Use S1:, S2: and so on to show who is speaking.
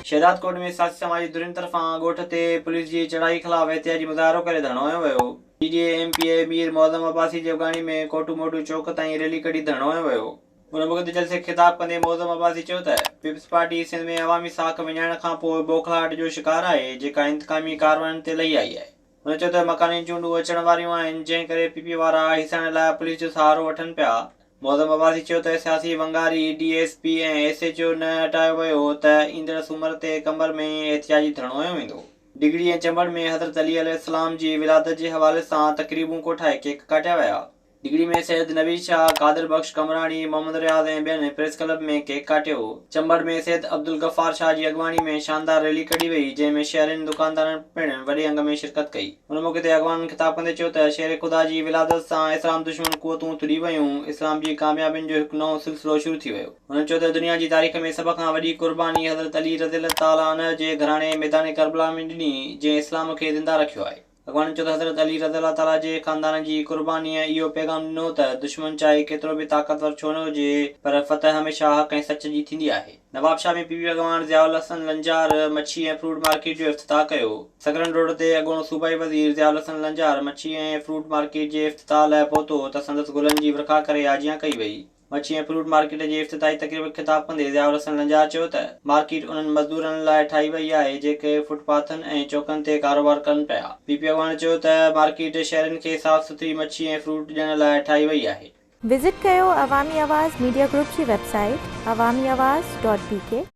S1: शहदाद कोट में सियासी समाजी धुरियुनि तरफ़ां ॻोठ ते पुलिस जी चढ़ाई ख़िलाफ़ एहतिजाजी मुज़ाहिरो करे धरणो हयो वियो। पीडीए एमपीए मीर मोहम्मद अब्बासी जे अॻवानी में कोटू मोटू चौक ताईं रैली कढी धरणो हयो वियो। उन वक़्तु जलसे ख़िताब कंदे मोहम्मद अब्बासी चयो त पीपल्स पार्टी सिंध में अवामी साख विञाइण खां पोइ बौखलाहट जो शिकार आहे, जेका इंतकामी कार्रवाइयुनि ते लही आई आहे। हुन चयो त मकानी चूंडूं अचण वारियूं आहिनि, जंहिं करे पीपी वारा हिसण लाइ पुलिस जो सहारो वठनि पिया। मोहम्मद अब्बासी चयो त सियासी वंगारी डीएसपी ऐं एसएचओ न हटायो वियो त ईंदड़ सूमर ते कंबर में एहतिजाजी धरणो हयो वेंदो। डिगड़ी ऐं चंबड़ में हज़रत अली अलैहिस्सलाम जी विलादत जे हवाले सां तक़रीबूं कोठाए केक काटिया विया। डिगड़ी में सैयद नवीद शाह, कादिर बख्श कमरानी, मोहम्मद रियाज़ ऐं ॿियनि प्रेस क्लब में केक काटियो। चंबड़ में सैयद अब्दुल गफ़ार शाह जी अॻवानी में शानदार रैली कढी वई, जंहिं में शहरियुनि दुकानदारनि पिणु वॾे अंग में शिरकत कई। हुन मौक़े ते अॻवाननि ख़िताब कंदे चयो त शेर ख़ुदा जी विलादत सां इस्लाम दुश्मन क़ुवतूं तुरी वयूं, इस्लाम जी कामयाबियुनि जो हिकु नओं सिलसिलो शुरू थी वियो। हुन चयो त दुनिया जी तारीख़ में सभ खां वॾी क़ुर्बानी हज़रत अली रज़ियल्लाहु ताला अन्हु जे घराणे मैदान करबला में ॾिनी, जंहिं इस्लाम खे ज़िंदा रखियो आहे। अॻवान चयो त हज़रत अली रज़ियल्लाहु ताला जे ख़ानदान जी क़ुर्बानीअ इहो पैगाम ॾिनो त दुश्मन चाहे केतिरो बि ताक़तवर छो न हुजे, पर फतह हमेशह हक़ ऐं सच जी थींदी आहे। नवाबशाह में पीपी अॻवान ज़ियाउल हसन लंजार मच्छी ऐं फ्रूट मार्केट जो इफ़्तिताह कयो। सगरन रोड ते अॻूणो सूबाई वज़ीर ज़ियाउल हसन लंजार मच्छी ऐं फ्रूट मार्केट जे इफ़्तिताह लाइ पहुतो त संदसि गुलनि जी विरखा करे आजियां कई वई। मच्छी ऐं फ्रूट मार्केट जे इफ़्तिताही तक़रीब ख़िताब कंदे ज़ियाउल हसन लंजार चयो त मार्केट उन्हनि मज़दूरनि लाइ ठाही वई आहे जेके फुटपाथनि ऐं चौकनि ते कारोबार कनि पिया। पीपी अॻवान चयो त मार्केट शहरियुनि खे साफ़ सुथरी मच्छी ऐं फ्रूट ॾियण लाइ ठाही वई आहे।
S2: विज़िट कयो अवामी आवाज़ मीडिया ग्रुप जी वेबसाइट awamiawaz.pk